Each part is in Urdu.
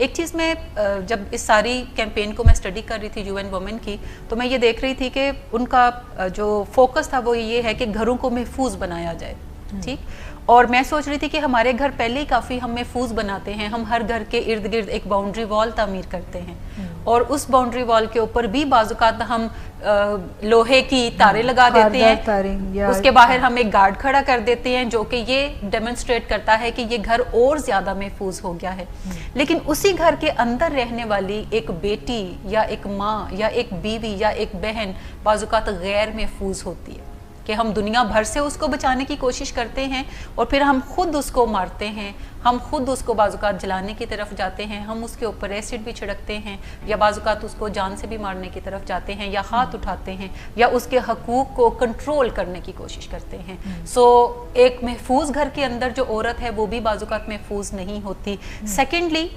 ایک چیز میں جب اس ساری کیمپین کو میں اسٹڈی کر رہی تھی UN وومن کی، تو میں یہ دیکھ رہی تھی کہ ان کا جو فوکس تھا وہ یہ ہے کہ گھروں کو محفوظ بنایا جائے. ٹھیک. اور میں سوچ رہی تھی کہ ہمارے گھر پہلے ہی کافی ہم محفوظ بناتے ہیں. ہم ہر گھر کے ارد گرد ایک باؤنڈری وال تعمیر کرتے ہیں اور اس باؤنڈری وال کے اوپر بھی بعض اوقات ہم لوہے کی تاریں لگا دیتے ہیں. اس کے باہر ہم ایک گارڈ کھڑا کر دیتے ہیں جو کہ یہ ڈیمونسٹریٹ کرتا ہے کہ یہ گھر اور زیادہ محفوظ ہو گیا ہے. لیکن اسی گھر کے اندر رہنے والی ایک بیٹی یا ایک ماں یا ایک بیوی یا ایک بہن بعض اوقات غیر محفوظ ہوتی ہے کہ ہم دنیا بھر سے اس کو بچانے کی کوشش کرتے ہیں اور پھر ہم خود اس کو مارتے ہیں. ہم خود اس کو بعض اوقات جلانے کی طرف جاتے ہیں. ہم اس کے اوپر ایسڈ بھی چھڑکتے ہیں یا بعض اوقات اس کو جان سے بھی مارنے کی طرف جاتے ہیں یا ہاتھ اٹھاتے ہیں یا اس کے حقوق کو کنٹرول کرنے کی کوشش کرتے ہیں. سو ایک محفوظ گھر کے اندر جو عورت ہے وہ بھی بعض اوقات محفوظ نہیں ہوتی. سیکنڈلی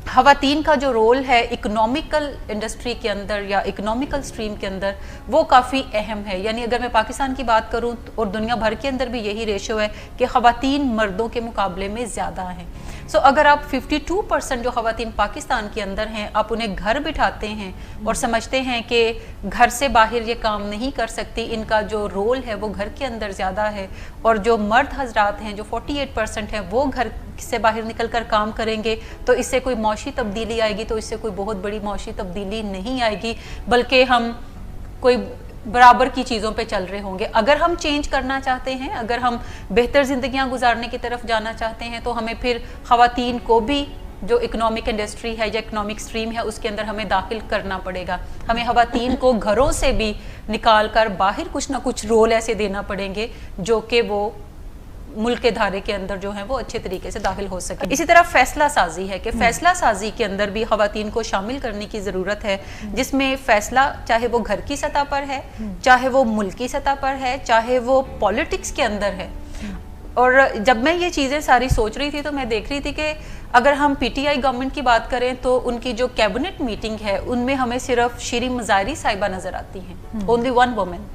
خواتین کا جو رول ہے اکنامیکل انڈسٹری کے اندر یا اکنامیکل سٹریم کے اندر وہ کافی اہم ہے. یعنی اگر میں پاکستان کی بات کروں اور دنیا بھر کے اندر بھی یہی ریشو ہے کہ خواتین مردوں کے مقابلے میں زیادہ ہیں. سو اگر آپ 52% جو خواتین پاکستان کے اندر ہیں آپ انہیں گھر بٹھاتے ہیں اور سمجھتے ہیں کہ گھر سے باہر یہ کام نہیں کر سکتی, ان کا جو رول ہے وہ گھر کے اندر زیادہ ہے, اور جو مرد حضرات ہیں جو 48% ہیں وہ گھر سے باہر نکل کر کام کریں گے, تو اس سے کوئی معاشی تبدیلی آئے گی تو اس سے کوئی بہت بڑی معاشی تبدیلی نہیں آئے گی, بلکہ ہم کوئی برابر کی چیزوں پہ چل رہے ہوں گے. اگر ہم چینج کرنا چاہتے ہیں, اگر ہم بہتر زندگیاں گزارنے کی طرف جانا چاہتے ہیں تو ہمیں پھر خواتین کو بھی جو اکنامک انڈسٹری ہے یا اکنامک سٹریم ہے اس کے اندر ہمیں داخل کرنا پڑے گا. ہمیں خواتین کو گھروں سے بھی نکال کر باہر کچھ نہ کچھ رول ایسے دینا پڑیں گے جو کہ وہ ملک کے دھارے کے اندر جو ہیں وہ اچھے طریقے سے داخل ہو سکے. اسی طرح فیصلہ سازی ہے کہ فیصلہ سازی کے اندر بھی خواتین کو شامل کرنے کی ضرورت ہے, جس میں فیصلہ چاہے وہ گھر کی سطح پر ہے, چاہے وہ ملکی سطح پر ہے, چاہے وہ پولیٹکس کے اندر ہے. اور جب میں یہ چیزیں ساری سوچ رہی تھی تو میں دیکھ رہی تھی کہ اگر ہم PTI گورنمنٹ کی بات کریں تو ان کی جو کیبنٹ میٹنگ ہے ان میں ہمیں صرف شیریں مظاہری صاحبہ نظر آتی ہیں, اونلی ون وومن.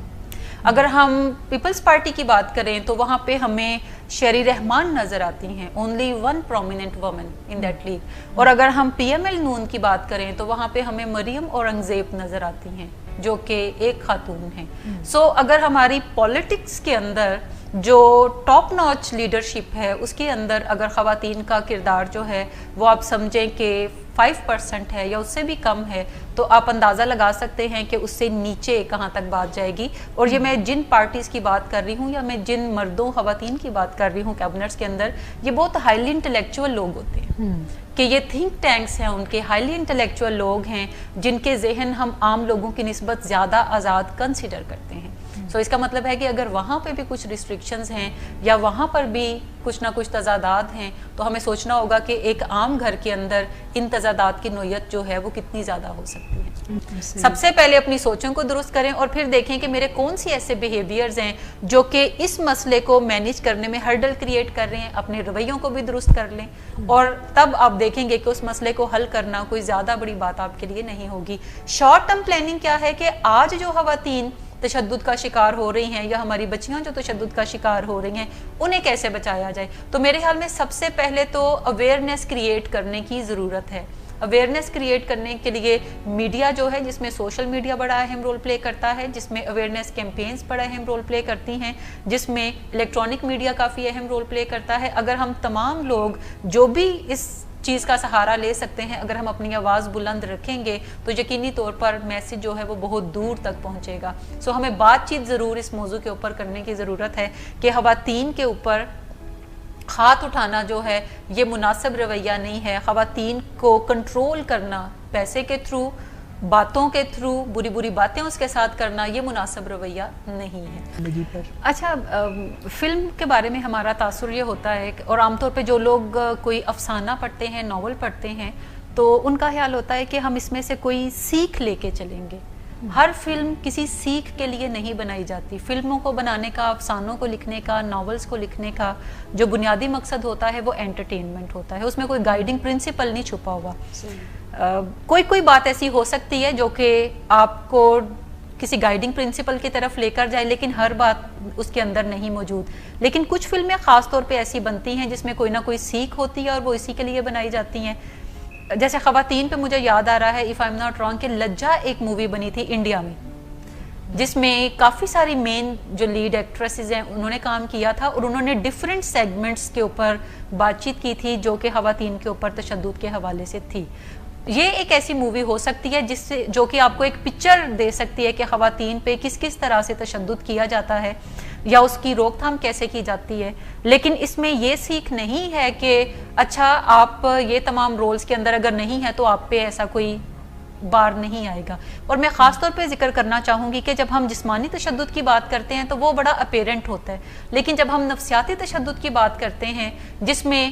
اگر ہم پیپلز پارٹی کی بات کریں تو وہاں پہ ہمیں شیری رحمان نظر آتی ہیں, only one prominent woman in that league. اور اگر ہم PML نون کی بات کریں تو وہاں پہ ہمیں مریم اورنگزیب نظر آتی ہیں جو کہ ایک خاتون ہیں. سو اگر ہماری پولیٹکس کے اندر جو ٹاپ ناچ لیڈرشپ ہے اس کے اندر اگر خواتین کا کردار جو ہے وہ آپ سمجھیں کہ 5% ہے یا اس سے بھی کم ہے, تو آپ اندازہ لگا سکتے ہیں کہ اس سے نیچے کہاں تک بات جائے گی. اور یہ میں جن پارٹیز کی بات کر رہی ہوں یا میں جن مردوں خواتین کی بات کر رہی ہوں کیبنٹس کے اندر, یہ بہت ہائیلی انٹلیکچوئل لوگ ہوتے ہیں کہ یہ تھنک ٹینکس ہیں, ان کے ہائیلی انٹلیکچوئل لوگ ہیں جن کے ذہن ہم عام لوگوں کی نسبت زیادہ آزاد کنسیڈر کرتے ہیں. سو اس کا مطلب ہے کہ اگر وہاں پہ بھی کچھ ریسٹرکشنز ہیں یا وہاں پر بھی کچھ نہ کچھ تضادات ہیں تو ہمیں سوچنا ہوگا کہ ایک عام گھر کے اندر ان تضادات کی نوعیت جو ہے وہ کتنی زیادہ ہو سکتی ہے. سب سے پہلے اپنی سوچوں کو درست کریں اور پھر دیکھیں کہ میرے کون سی ایسے بیہیویئرز ہیں جو کہ اس مسئلے کو مینیج کرنے میں ہرڈل کریٹ کر رہے ہیں. اپنے رویوں کو بھی درست کر لیں اور تب آپ دیکھیں گے کہ اس مسئلے کو حل کرنا کوئی زیادہ بڑی بات آپ کے لیے نہیں ہوگی. شارٹ ٹرم پلاننگ کیا ہے کہ آج جو خواتین تشدد کا شکار ہو رہی ہیں یا ہماری بچیاں جو تشدد کا شکار ہو رہی ہیں انہیں کیسے بچایا جائے. تو میرے خیال میں سب سے پہلے تو اویئرنیس کریٹ کرنے کی ضرورت ہے. اویئرنیس کریٹ کرنے کے لیے میڈیا جو ہے, جس میں سوشل میڈیا بڑا اہم رول پلے کرتا ہے, جس میں اویئرنیس کیمپینز بڑا اہم رول پلے کرتی ہیں, جس میں الیکٹرانک میڈیا کافی اہم رول پلے کرتا ہے. اگر ہم تمام لوگ جو بھی اس چیز کا سہارا لے سکتے ہیں, اگر ہم اپنی آواز بلند رکھیں گے تو یقینی طور پر میسج جو ہے وہ بہت دور تک پہنچے گا. سو ہمیں بات چیت ضرور اس موضوع کے اوپر کرنے کی ضرورت ہے کہ خواتین کے اوپر ہاتھ اٹھانا جو ہے یہ مناسب رویہ نہیں ہے. خواتین کو کنٹرول کرنا پیسے کے تھرو, باتوں کے تھرو, بری بری باتیں اس کے ساتھ کرنا, یہ مناسب رویہ نہیں ہے. اچھا, فلم کے بارے میں ہمارا تاثر یہ ہوتا ہے اور عام طور پہ جو لوگ کوئی افسانہ پڑھتے ہیں, ناول پڑھتے ہیں, تو ان کا خیال ہوتا ہے کہ ہم اس میں سے کوئی سیکھ لے کے چلیں گے. ہر فلم کسی سیکھ کے لیے نہیں بنائی جاتی. فلموں کو بنانے کا, افسانوں کو لکھنے کا, ناولز کو لکھنے کا جو بنیادی مقصد ہوتا ہے وہ انٹرٹینمنٹ ہوتا ہے. اس میں کوئی گائیڈنگ پرنسپل نہیں چھپا ہوا. کوئی بات ایسی ہو سکتی ہے جو کہ آپ کو کسی گائیڈنگ پرنسپل کی طرف لے کر جائے, لیکن ہر بات اس کے اندر نہیں موجود. لیکن کچھ فلمیں خاص طور پہ ایسی بنتی ہیں جس میں کوئی نہ کوئی سیکھ ہوتی ہے اور وہ اسی کے لیے بنائی جاتی ہیں. جیسے خواتین پہ مجھے یاد آ رہا ہے if I am not wrong کہ لجا ایک مووی بنی تھی انڈیا میں جس میں کافی ساری مین جو لیڈ ایکٹریسز ہیں انہوں نے کام کیا تھا اور انہوں نے ڈفرینٹ سیگمنٹس کے اوپر بات چیت کی تھی جو کہ خواتین کے اوپر تشدد کے حوالے سے تھی. یہ ایک ایسی مووی ہو سکتی ہے جس سے جو کہ آپ کو ایک پکچر دے سکتی ہے کہ خواتین پہ کس کس طرح سے تشدد کیا جاتا ہے یا اس کی روک تھام کیسے کی جاتی ہے. لیکن اس میں یہ سیکھ نہیں ہے کہ اچھا آپ یہ تمام رولز کے اندر اگر نہیں ہے تو آپ پہ ایسا کوئی بار نہیں آئے گا. اور میں خاص طور پہ ذکر کرنا چاہوں گی کہ جب ہم جسمانی تشدد کی بات کرتے ہیں تو وہ بڑا اپیرنٹ ہوتا ہے, لیکن جب ہم نفسیاتی تشدد کی بات کرتے ہیں جس میں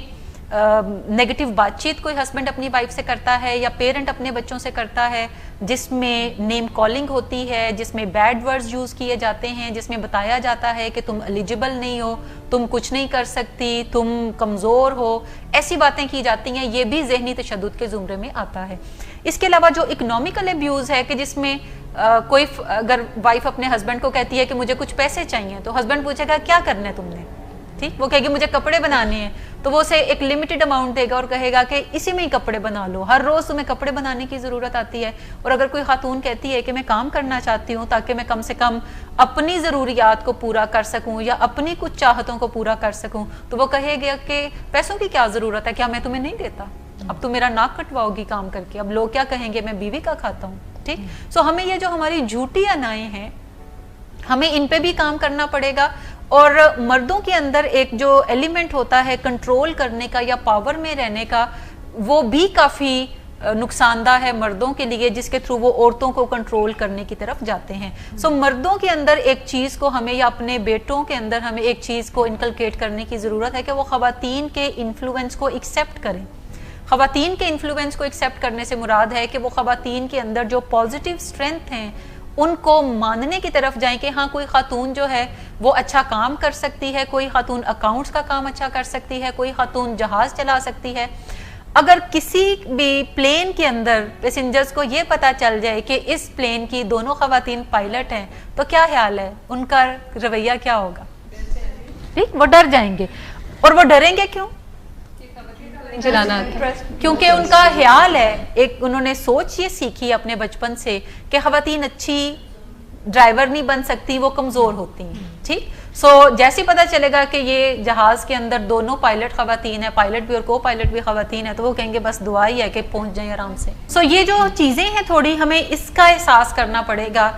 نیگیٹو بات چیت کوئی ہسبینڈ اپنی وائف سے کرتا ہے یا پیرنٹ اپنے بچوں سے کرتا ہے, جس میں نیم کالنگ ہوتی ہے, جس میں بیڈ ورڈز یوز کیے جاتے ہیں, جس میں بتایا جاتا ہے کہ تم ایلیجبل نہیں ہو, تم کچھ نہیں کر سکتی, تم کمزور ہو, ایسی باتیں کی جاتی ہیں, یہ بھی ذہنی تشدد کے زمرے میں آتا ہے. اس کے علاوہ جو اکنامیکل ابیوز ہے کہ جس میں کوئی اگر وائف اپنے ہسبینڈ کو کہتی ہے کہ مجھے کچھ پیسے چاہیے تو ہسبینڈ پوچھے گا کیا کرنا ہے تم نے, ٹھیک, وہ کہے گی مجھے کپڑے بنانے ہیں, تو وہ اسے ایک لمیٹڈ اماؤنٹ دے گا اور کہے گا کہ اسی میں ہی کپڑے بنا لو, ہر روز تمہیں کپڑے بنانے کی ضرورت آتی ہے. اور اگر کوئی خاتون کہتی ہے کہ میں کام کرنا چاہتی ہوں تاکہ میں کم سے کم اپنی ضروریات کو پورا کر سکوں یا اپنی کچھ چاہتوں کو پورا کر سکوں, تو وہ کہے گا کہ پیسوں کی کیا ضرورت ہے, کیا میں تمہیں نہیں دیتا, اب تم میرا ناک کٹواؤ گی کام کر کے, اب لوگ کیا کہیں گے میں بیوی کا کھاتا ہوں, ٹھیک. سو ہمیں یہ جو ہماری جھوٹی انائیں ہیں ہمیں ان پہ بھی کام کرنا پڑے گا. اور مردوں کے اندر ایک جو ایلیمنٹ ہوتا ہے کنٹرول کرنے کا یا پاور میں رہنے کا, وہ بھی کافی نقصان دہ ہے مردوں کے لیے, جس کے تھرو وہ عورتوں کو کنٹرول کرنے کی طرف جاتے ہیں. سو مردوں کے اندر ایک چیز کو ہمیں یا اپنے بیٹوں کے اندر ہمیں ایک چیز کو انکلکیٹ کرنے کی ضرورت ہے کہ وہ خواتین کے انفلوئنس کو ایکسیپٹ کریں. خواتین کے انفلوئنس کو ایکسیپٹ کرنے سے مراد ہے کہ وہ خواتین کے اندر جو پازیٹیو اسٹرینتھ ہیں ان کو ماننے کی طرف جائیں کہ ہاں کوئی خاتون جو ہے وہ اچھا کام کر سکتی ہے, کوئی خاتون اکاؤنٹس کا کام اچھا کر سکتی ہے, کوئی خاتون جہاز چلا سکتی ہے. اگر کسی بھی پلین کے اندر پیسنجرز کو یہ پتا چل جائے کہ اس پلین کی دونوں خواتین پائلٹ ہیں تو کیا خیال ہے ان کا رویہ کیا ہوگا, ٹھیک, وہ ڈر جائیں گے. اور وہ ڈریں گے کیوں, چلانا, کیونکہ ان کا خیال ہے, ایک انہوں نے سوچ یہ سیکھی اپنے بچپن سے کہ خواتین اچھی ڈرائیور نہیں بن سکتی, وہ کمزور ہوتی ہیں, ٹھیک. سو جیسے پتا چلے گا کہ یہ جہاز کے اندر دونوں پائلٹ خواتین ہیں, پائلٹ بھی اور کو پائلٹ بھی خواتین ہیں, تو وہ کہیں گے بس دعا ہی ہے کہ پہنچ جائیں آرام سے. سو یہ جو چیزیں ہیں تھوڑی ہمیں اس کا احساس کرنا پڑے گا.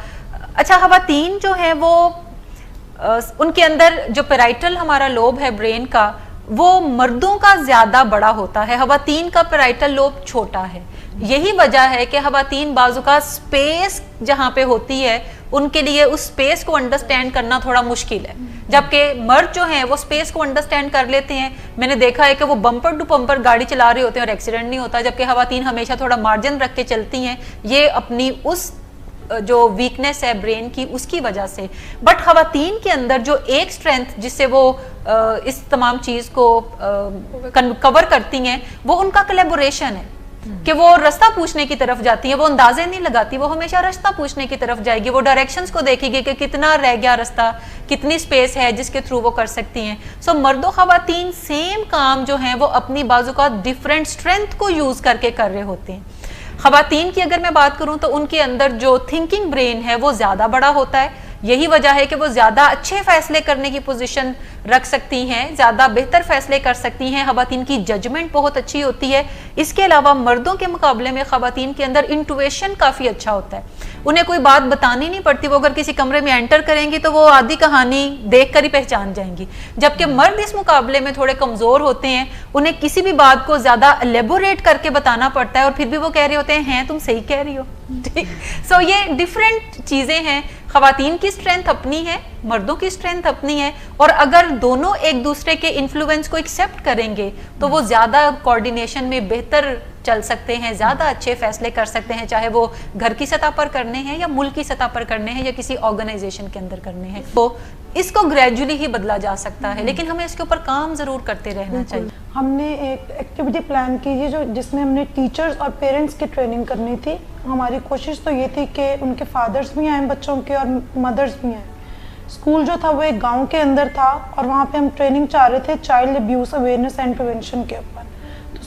اچھا, خواتین جو ہیں وہ ان کے اندر جو پیرائٹل ہمارا لوب ہے برین کا وہ مردوں کا زیادہ بڑا ہوتا ہے, خواتین کا پیرائٹل لوب چھوٹا ہے. یہی وجہ ہے کہ خواتین بعض اوقات سپیس جہاں پہ ہوتی ہے ان کے لیے اس سپیس کو انڈرسٹینڈ کرنا تھوڑا مشکل ہے, جبکہ مرد جو ہیں وہ سپیس کو انڈرسٹینڈ کر لیتے ہیں. میں نے دیکھا ہے کہ وہ بمپر ٹو بمپر گاڑی چلا رہے ہوتے ہیں اور ایکسیڈنٹ نہیں ہوتا, جبکہ خواتین ہمیشہ تھوڑا مارجن رکھ کے چلتی ہیں. یہ اپنی اس جو ویکنیس ہے برین کی اس کی وجہ سے. بٹ خواتین کے اندر جو ایک سٹرینتھ جس سے وہ اس تمام چیز کو کور کرتی ہیں وہ ان کا کلیبوریشن ہے کہ وہ رستہ پوچھنے کی طرف جاتی ہے, وہ اندازے نہیں لگاتی, وہ ہمیشہ رستہ پوچھنے کی طرف جائے گی, وہ ڈائریکشنز کو دیکھے گی کہ کتنا رہ گیا رستہ, کتنی سپیس ہے جس کے تھرو وہ کر سکتی ہیں. سو مرد و خواتین سیم کام جو ہیں وہ اپنی بعض اوقات ڈفرینٹ سٹرینتھ کو یوز کر کے کر رہے ہوتے ہیں. خواتین کی اگر میں بات کروں تو ان کے اندر جو تھنکنگ برین ہے وہ زیادہ بڑا ہوتا ہے. یہی وجہ ہے کہ وہ زیادہ اچھے فیصلے کرنے کی پوزیشن رکھ سکتی ہیں, زیادہ بہتر فیصلے کر سکتی ہیں. خواتین کی ججمنٹ بہت اچھی ہوتی ہے. اس کے علاوہ مردوں کے مقابلے میں خواتین کے اندر انٹویشن کافی اچھا ہوتا ہے. انہیں کوئی بات بتانی نہیں پڑتی, وہ اگر کسی کمرے میں انٹر کریں گی تو وہ آدھی کہانی دیکھ کر ہی پہچان جائیں گی. جبکہ مرد اس مقابلے میں تھوڑے کمزور ہوتے ہیں, انہیں کسی بھی بات کو زیادہ الیبوریٹ کر کے بتانا پڑتا ہے اور پھر بھی وہ کہہ رہے ہوتے ہیں تم صحیح کہہ رہی ہو. سو یہ ڈفرینٹ چیزیں ہیں. خواتین کی اسٹرینتھ اپنی ہے, مردوں کی اسٹرینتھ اپنی ہے, اور اگر دونوں ایک دوسرے کے انفلوئنس کو ایکسیپٹ کریں گے تو وہ زیادہ کوارڈینیشن میں بہتر چل سکتے ہیں, زیادہ اچھے فیصلے کر سکتے ہیں, چاہے وہ گھر کی سطح پر کرنے ہیں یا ملک کی سطح پر کرنے ہیں یا کسی آرگنائزیشن کے اندر کرنے ہیں. تو اس کو گریجولی ہی بدلا جا سکتا ہے, لیکن ہمیں اس کے اوپر کام ضرور کرتے رہنا چاہیے. ہم نے ایک ایکٹیویٹی پلان کی ہے جس میں ہم نے ٹیچرز اور پیرنٹس کی ٹریننگ کرنی تھی. ہماری کوشش تو یہ تھی کہ ان کے فادرز بھی آئیں بچوں کے اور مدرز بھی آئیں. اسکول جو تھا وہ ایک گاؤں کے اندر تھا اور وہاں پہ ہم ٹریننگ چاہ رہے تھے child abuse awareness and prevention کے اوپر. تو